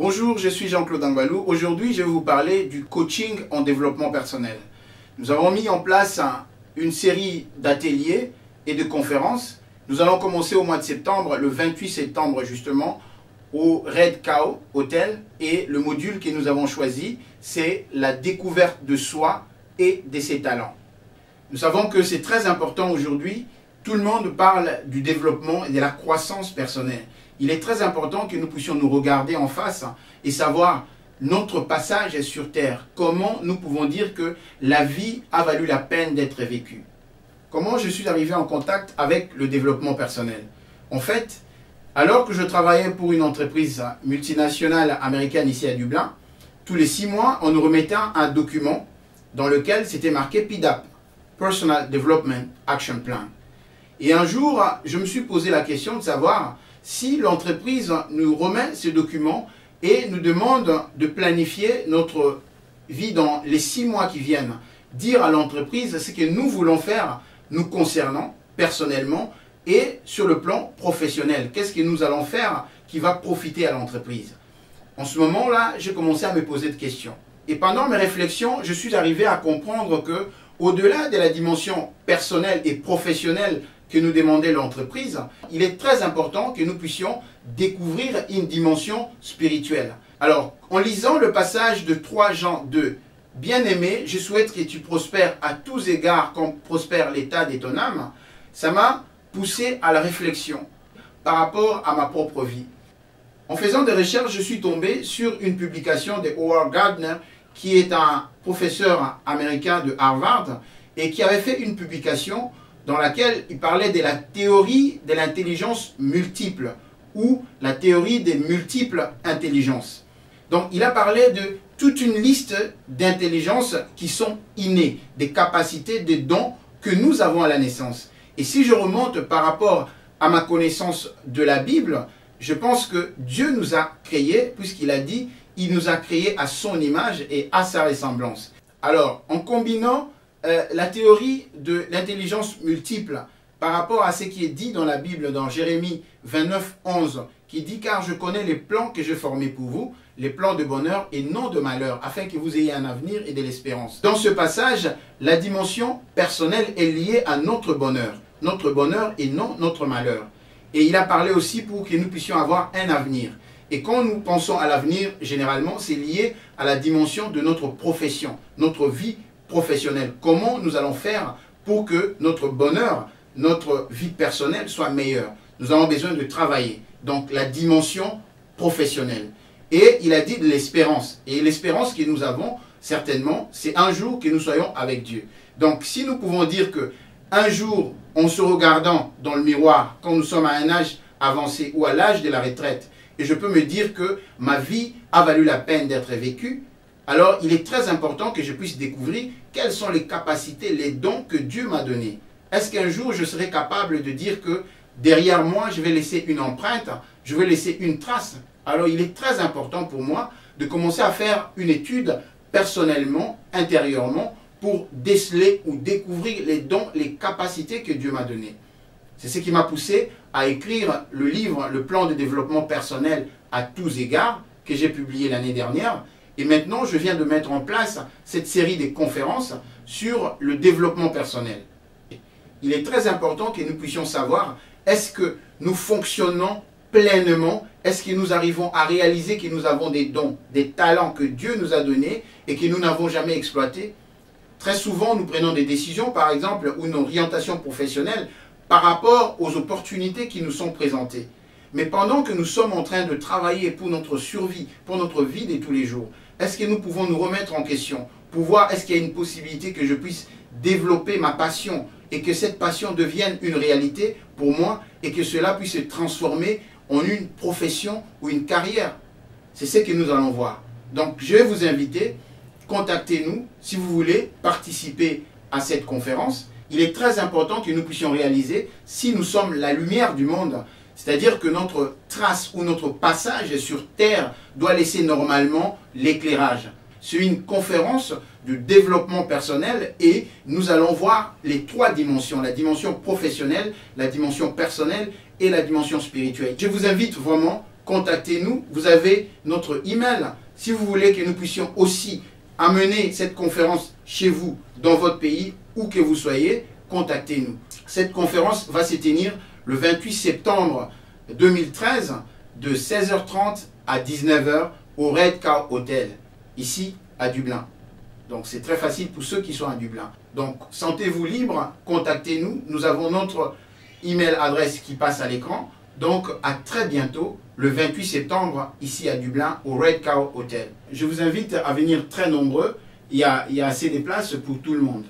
Bonjour, je suis Jean-Claude Angbalou. Aujourd'hui, je vais vous parler du coaching en développement personnel. Nous avons mis en place une série d'ateliers et de conférences. Nous allons commencer au mois de septembre, le 28 septembre justement, au Red Cow Hotel. Et le module que nous avons choisi, c'est la découverte de soi et de ses talents. Nous savons que c'est très important aujourd'hui. Tout le monde parle du développement et de la croissance personnelle. Il est très important que nous puissions nous regarder en face et savoir notre passage sur Terre. Comment nous pouvons dire que la vie a valu la peine d'être vécue. Comment je suis arrivé en contact avec le développement personnel. En fait, alors que je travaillais pour une entreprise multinationale américaine ici à Dublin, tous les 6 mois, on nous remettait un document dans lequel c'était marqué PDAP, Personal Development Action Plan. Et un jour, je me suis posé la question de savoir si l'entreprise nous remet ce document et nous demande de planifier notre vie dans les 6 mois qui viennent, dire à l'entreprise ce que nous voulons faire nous concernant personnellement et sur le plan professionnel. Qu'est-ce que nous allons faire qui va profiter à l'entreprise? En ce moment-là, j'ai commencé à me poser de questions. Et pendant mes réflexions, je suis arrivé à comprendre que, au-delà de la dimension personnelle et professionnelle que nous demandait l'entreprise, il est très important que nous puissions découvrir une dimension spirituelle. Alors, en lisant le passage de 3 Jean 2, « Bien-aimé, je souhaite que tu prospères à tous égards comme prospère l'état de ton âme », ça m'a poussé à la réflexion par rapport à ma propre vie. En faisant des recherches, je suis tombé sur une publication de Howard Gardner, qui est un professeur américain de Harvard, et qui avait fait une publication dans laquelle il parlait de la théorie de l'intelligence multiple, ou la théorie des multiples intelligences. Donc il a parlé de toute une liste d'intelligences qui sont innées, des capacités, des dons que nous avons à la naissance. Et si je remonte par rapport à ma connaissance de la Bible, je pense que Dieu nous a créés, puisqu'il a dit, il nous a créés à son image et à sa ressemblance. Alors, en combinant la théorie de l'intelligence multiple par rapport à ce qui est dit dans la Bible, dans Jérémie 29, 11, qui dit « Car je connais les plans que j'ai formés pour vous, les plans de bonheur et non de malheur, afin que vous ayez un avenir et de l'espérance. » Dans ce passage, la dimension personnelle est liée à notre bonheur et non notre malheur. Et il a parlé aussi pour que nous puissions avoir un avenir. Et quand nous pensons à l'avenir, généralement, c'est lié à la dimension de notre profession, notre vie professionnelle. Comment nous allons faire pour que notre bonheur, notre vie personnelle soit meilleure? Nous avons besoin de travailler. Donc la dimension professionnelle. Et il a dit de l'espérance. Et l'espérance que nous avons, certainement, c'est un jour que nous soyons avec Dieu. Donc si nous pouvons dire que un jour, en se regardant dans le miroir, quand nous sommes à un âge avancé ou à l'âge de la retraite, et je peux me dire que ma vie a valu la peine d'être vécue, alors il est très important que je puisse découvrir quelles sont les capacités, les dons que Dieu m'a donnés. Est-ce qu'un jour je serai capable de dire que derrière moi je vais laisser une empreinte, je vais laisser une trace? Alors il est très important pour moi de commencer à faire une étude personnellement, intérieurement, pour déceler ou découvrir les dons, les capacités que Dieu m'a données. C'est ce qui m'a poussé à écrire le livre « Le plan de développement personnel à tous égards » que j'ai publié l'année dernière. Et maintenant, je viens de mettre en place cette série de conférences sur le développement personnel. Il est très important que nous puissions savoir, est-ce que nous fonctionnons pleinement? Est-ce que nous arrivons à réaliser que nous avons des dons, des talents que Dieu nous a donnés et que nous n'avons jamais exploités? Très souvent, nous prenons des décisions, par exemple, ou une orientation professionnelle par rapport aux opportunités qui nous sont présentées. Mais pendant que nous sommes en train de travailler pour notre survie, pour notre vie de tous les jours, est-ce que nous pouvons nous remettre en question pour voir est-ce qu'il y a une possibilité que je puisse développer ma passion et que cette passion devienne une réalité pour moi et que cela puisse se transformer en une profession ou une carrière? C'est ce que nous allons voir. Donc, je vais vous inviter, contactez-nous si vous voulez participer à cette conférence. Il est très important que nous puissions réaliser si nous sommes la lumière du monde. C'est-à-dire que notre trace ou notre passage sur Terre doit laisser normalement l'éclairage. C'est une conférence de développement personnel et nous allons voir les 3 dimensions, la dimension professionnelle, la dimension personnelle et la dimension spirituelle. Je vous invite vraiment contactez-nous. Vous avez notre email. Si vous voulez que nous puissions aussi amener cette conférence chez vous, dans votre pays, où que vous soyez, contactez-nous. Cette conférence va se tenir le 28 septembre 2013 de 16h30 à 19h au Red Cow Hotel, ici à Dublin. Donc c'est très facile pour ceux qui sont à Dublin. Donc sentez-vous libre, contactez-nous. Nous avons notre email adresse qui passe à l'écran. Donc à très bientôt, le 28 septembre, ici à Dublin, au Red Cow Hotel. Je vous invite à venir très nombreux. Il y a assez de places pour tout le monde.